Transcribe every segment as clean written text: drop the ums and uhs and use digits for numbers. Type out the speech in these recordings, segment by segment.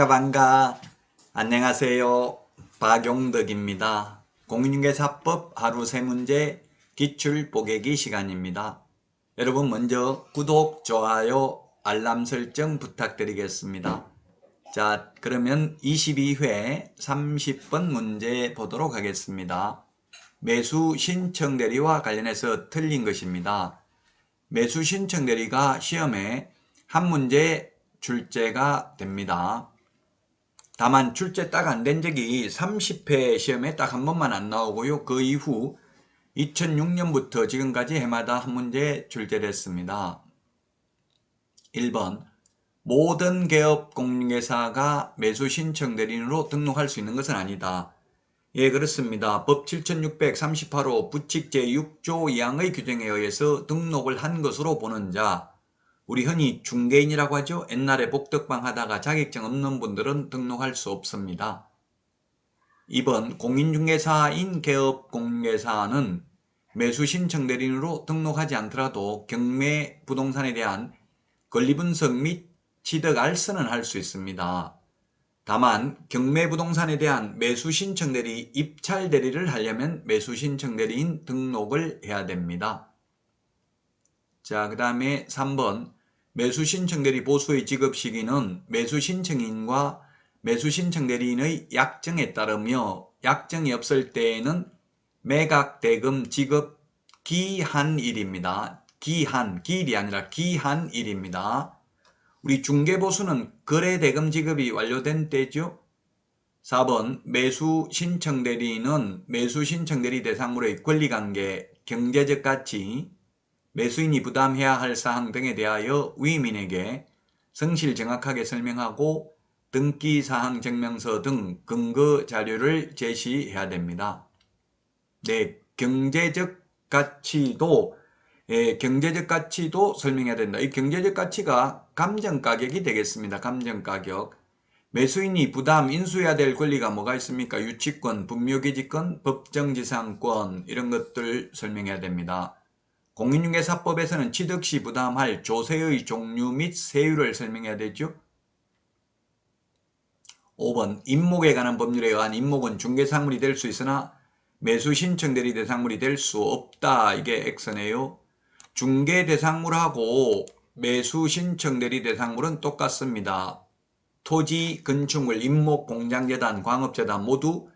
반가. 안녕하세요. 박용덕입니다. 공인중개사법 하루 세 문제 기출 뽀개기 시간입니다. 여러분 먼저 구독, 좋아요, 알람 설정 부탁드리겠습니다. 자, 그러면 22회 30번 문제 보도록 하겠습니다. 매수 신청 대리와 관련해서 틀린 것입니다. 매수 신청 대리가 시험에 한 문제 출제가 됩니다. 다만 출제 딱 안 된 적이 30회 시험에 딱 한 번만 안 나오고요. 그 이후 2006년부터 지금까지 해마다 한 문제 출제됐습니다. 1번 모든 개업 공인중개사가 매수 신청 대리인으로 등록할 수 있는 것은 아니다. 예, 그렇습니다. 법 7638호 부칙 제6조 2항의 규정에 의해서 등록을 한 것으로 보는 자, 우리 흔히 중개인이라고 하죠. 옛날에 복덕방 하다가 자격증 없는 분들은 등록할 수 없습니다. 2번 공인중개사인 개업공인중개사는 매수신청 대리인으로 등록하지 않더라도 경매 부동산에 대한 권리분석 및 취득 알선은 할 수 있습니다. 다만 경매 부동산에 대한 매수신청 대리 입찰 대리를 하려면 매수신청 대리인 등록을 해야 됩니다. 자, 그 다음에 3번 매수신청 대리 보수의 지급 시기는 매수신청인과 매수신청 대리인의 약정에 따르며 약정이 없을 때에는 매각대금 지급 기한일입니다. 기일이 아니라 기한일입니다. 우리 중개보수는 거래대금 지급이 완료된 때죠. 4번 매수신청대리인은 매수신청대리 대상물의 권리관계, 경제적 가치, 매수인이 부담해야 할 사항 등에 대하여 위임인에게 성실 정확하게 설명하고 등기사항 증명서 등 근거 자료를 제시해야 됩니다. 네, 경제적 가치도 설명해야 된다. 이 경제적 가치가 감정가격이 되겠습니다. 감정가격. 매수인이 부담, 인수해야 될 권리가 뭐가 있습니까? 유치권, 분묘기지권, 법정지상권 이런 것들 설명해야 됩니다. 공인중개사법에서는 취득 시 부담할 조세의 종류 및 세율을 설명해야 되죠. 5번 임목에 관한 법률에 의한 임목은 중개상물이 될 수 있으나 매수신청대리 대상물이 될 수 없다. 이게 X네요. 중개대상물하고 매수신청대리 대상물은 똑같습니다. 토지, 건축물, 임목, 공장재단, 광업재단 모두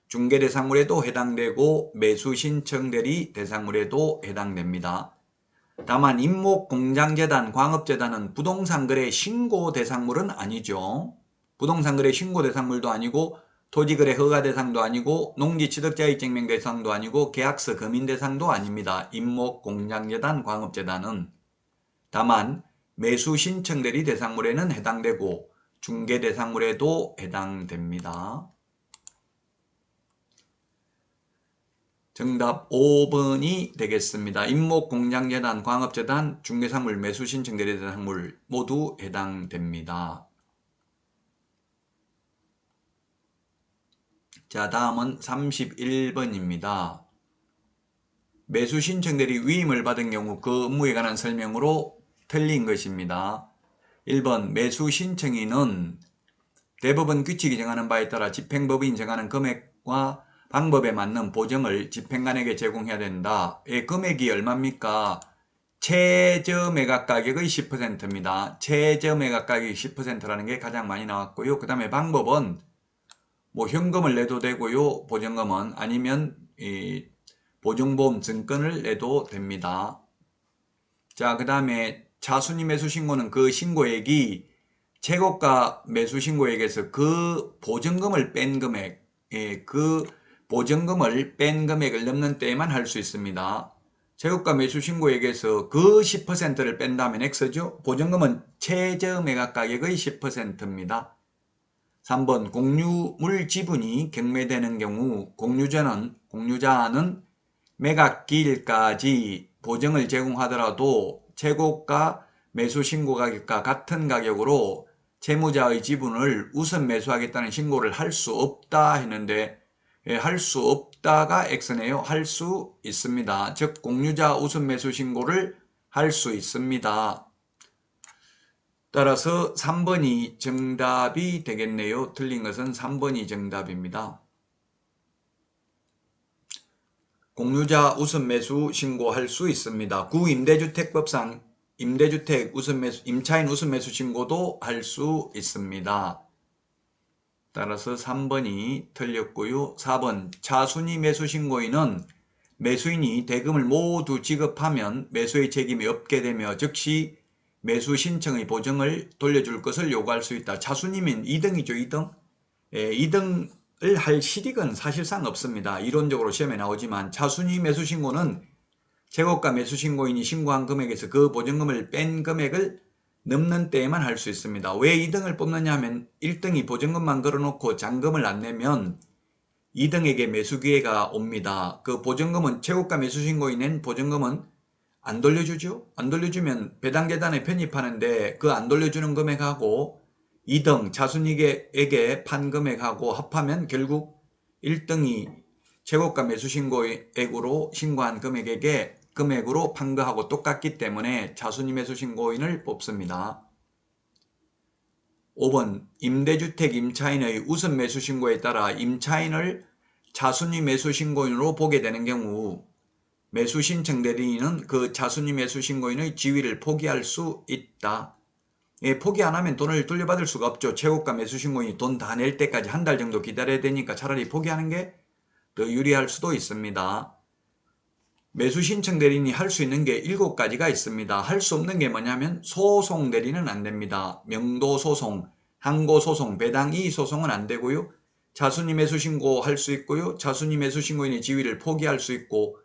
중개대상물에도 해당되고 매수신청대리 대상물에도 해당됩니다. 다만 임목, 공장재단, 광업재단은 부동산거래 신고 대상물은 아니죠. 부동산거래 신고 대상물도 아니고 토지거래 허가 대상도 아니고 농지취득자격증명 대상도 아니고 계약서 검인 대상도 아닙니다. 임목, 공장재단, 광업재단은. 다만 매수신청대리 대상물에는 해당되고 중개대상물에도 해당됩니다. 정답 5번이 되겠습니다. 임목, 공장재단, 광업재단, 중개상물, 매수신청대리 대상물 모두 해당됩니다. 자, 다음은 31번입니다. 매수신청대리 위임을 받은 경우 그 업무에 관한 설명으로 틀린 것입니다. 1번 매수신청인은 대법원 규칙이 정하는 바에 따라 집행법인 정하는 금액과 방법에 맞는 보증을 집행관에게 제공해야 된다. 금액이 얼마입니까? 최저 매각가격의 10%입니다. 최저 매각가격이 10%라는 게 가장 많이 나왔고요. 그 다음에 방법은 뭐 현금을 내도 되고요. 보증금은 아니면 보증보험 증권을 내도 됩니다. 자, 그 다음에 차순위 매수신고는 그 신고액이 최고가 매수신고액에서 그 보증금을 뺀 금액, 그 보증금을 뺀 금액을 넘는 때에만 할 수 있습니다. 최고가 매수신고액에서 그 10%를 뺀다면 X죠. 보증금은 최저 매각가격의 10%입니다. 3번 공유물 지분이 경매되는 경우 공유자는 매각기일까지 보증을 제공하더라도 최고가 매수신고가격과 같은 가격으로 채무자의 지분을 우선 매수하겠다는 신고를 할 수 없다 했는데 할 수 없다가 X네요. 할 수 있습니다. 즉 공유자 우선 매수 신고를 할 수 있습니다. 따라서 3번이 정답이 되겠네요. 틀린 것은 3번이 정답입니다. 공유자 우선 매수 신고할 수 있습니다. 구임대주택법상 임대주택 우선 매수, 임차인 우선 매수 신고도 할 수 있습니다. 따라서 3번이 틀렸고요. 4번 차순위 매수 신고인은 매수인이 대금을 모두 지급하면 매수의 책임이 없게 되며 즉시 매수 신청의 보증을 돌려줄 것을 요구할 수 있다. 차순위면 2등이죠. 2등. 2등을 할 실익은 사실상 없습니다. 이론적으로 시험에 나오지만 차순위 매수 신고는 재고가 매수 신고인이 신고한 금액에서 그 보증금을 뺀 금액을 넘는 때에만 할 수 있습니다. 왜 2등을 뽑느냐 하면 1등이 보증금만 걸어놓고 잔금을 안 내면 2등에게 매수 기회가 옵니다. 그 보증금은 재고가 매수 신고인이 낸 보증금은 안 돌려주죠. 안 돌려주면 배당 계단에 편입하는데 그 안 돌려주는 금액하고 2등 차순위에게 판 금액하고 합하면 결국 1등이 재고가 매수 신고액으로 신고한 금액으로 판 거하고 똑같기 때문에 차순위 매수 신고인을 뽑습니다. 5번 임대주택 임차인의 우선 매수 신고에 따라 임차인을 차순위 매수 신고인으로 보게 되는 경우 매수 신청 대리인은 그 차순위 매수 신고인의 지위를 포기할 수 있다. 포기 안 하면 돈을 돌려받을 수가 없죠. 재고가 매수 신고인이 돈 다 낼 때까지 한 달 정도 기다려야 되니까 차라리 포기하는 게 더 유리할 수도 있습니다. 매수 신청 대리인이 할 수 있는 게 7가지가 있습니다. 할 수 없는 게 뭐냐면 소송 대리는 안 됩니다. 명도 소송, 항고 소송, 배당 이의 소송은 안 되고요. 차순위 매수 신고 할 수 있고요. 차순위 매수 신고인의 지위를 포기할 수 있고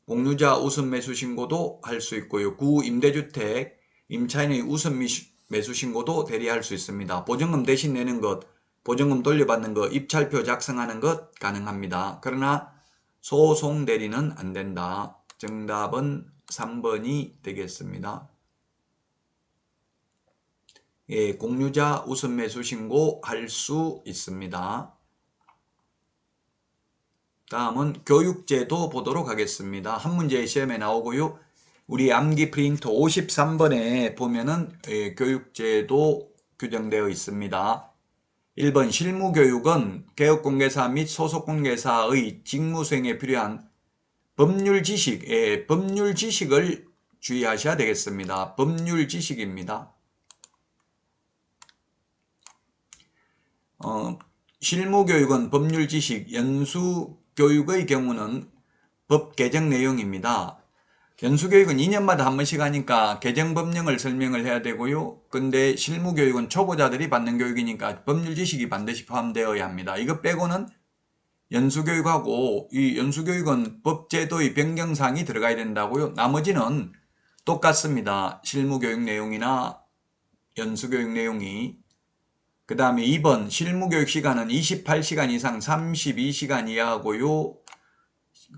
공유자 우선 매수 신고도 할 수 있고요. 구임대주택 임차인의 우선 매수 신고도 대리할 수 있습니다. 보증금 대신 내는 것, 보증금 돌려받는 것, 입찰표 작성하는 것 가능합니다. 그러나 소송 대리는 안 된다. 정답은 3번이 되겠습니다. 공유자 우선 매수 신고 할 수 있습니다. 다음은 교육제도 보도록 하겠습니다. 한 문제 시험에 나오고요. 우리 암기 프린트 53번에 보면은 교육제도 규정되어 있습니다. 1번 실무교육은 개업공개사 및 소속공개사의 직무수행에 필요한 법률 지식을 주의하셔야 되겠습니다. 법률 지식입니다. 실무교육은 법률 지식, 연수교육의 경우는 법 개정 내용입니다. 연수교육은 2년마다 한 번씩 하니까 개정법령을 설명을 해야 되고요. 근데 실무교육은 초보자들이 받는 교육이니까 법률 지식이 반드시 포함되어야 합니다. 이것 빼고는 연수교육하고 이 연수교육은 법제도의 변경사항이 들어가야 된다고요. 나머지는 똑같습니다. 실무교육 내용이나 연수교육 내용이. 그 다음에 2번 실무교육 시간은 28시간 이상 32시간 이하고요.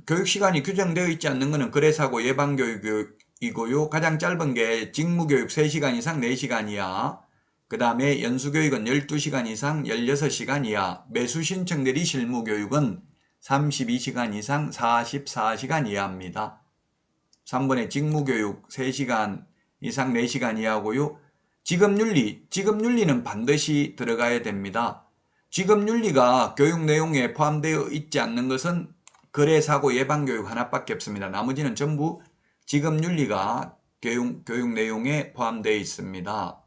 교육시간이 규정되어 있지 않는 것은 거래사고 예방교육이고요. 가장 짧은 게 직무교육 3시간 이상 4시간 이하. 그 다음에 연수교육은 12시간 이상 16시간 이하. 매수신청 대리 실무교육은 32시간 이상 44시간 이하입니다. 3번에 직무교육 3시간 이상 4시간 이하고요. 직업윤리는 반드시 들어가야 됩니다. 직업윤리가 교육 내용에 포함되어 있지 않는 것은 거래사고 예방교육 하나밖에 없습니다. 나머지는 전부 직업윤리가 교육 내용에 포함되어 있습니다.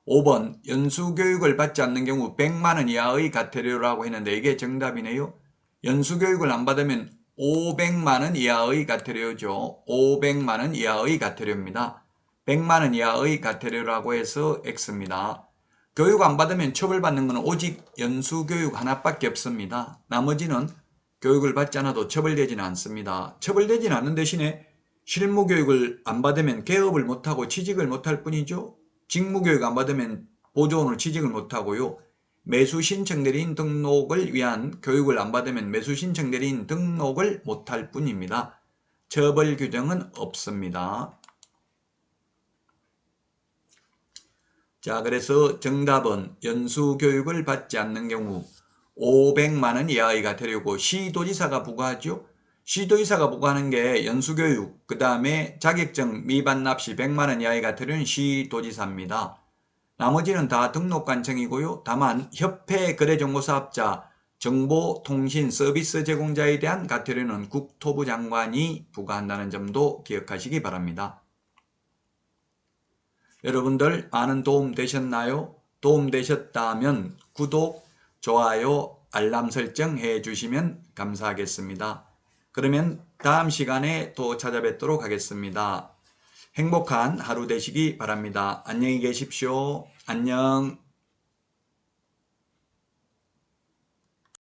5번 연수교육을 받지 않는 경우 100만원 이하의 과태료라고 했는데 이게 정답이네요. 연수교육을 안 받으면 500만원 이하의 과태료죠. 500만원 이하의 과태료입니다. 100만원 이하의 과태료라고 해서 X입니다. 교육 안 받으면 처벌받는 것은 오직 연수교육 하나밖에 없습니다. 나머지는 교육을 받지 않아도 처벌되지는 않습니다. 처벌되지는 않는 대신에 실무교육을 안 받으면 개업을 못하고 취직을 못할 뿐이죠. 직무교육 안 받으면 보조원으로 취직을 못하고요. 매수신청대리인 등록을 위한 교육을 안 받으면 매수신청대리인 등록을 못할 뿐입니다. 처벌 규정은 없습니다. 자, 그래서 정답은 연수교육을 받지 않는 경우 500만 원 이하의 과태료고 시도지사가 부과하죠. 시도지사가 부과하는 게 연수교육, 그 다음에 자격증 미반납 시 100만 원 이하의 과태료는 시도지사입니다. 나머지는 다 등록관청이고요. 다만 협회 거래정보사업자 정보통신 서비스 제공자에 대한 과태료는 국토부 장관이 부과한다는 점도 기억하시기 바랍니다. 여러분들 많은 도움 되셨나요? 도움 되셨다면 구독, 좋아요, 알람 설정 해 주시면 감사하겠습니다. 그러면 다음 시간에 또 찾아뵙도록 하겠습니다. 행복한 하루 되시기 바랍니다. 안녕히 계십시오. 안녕.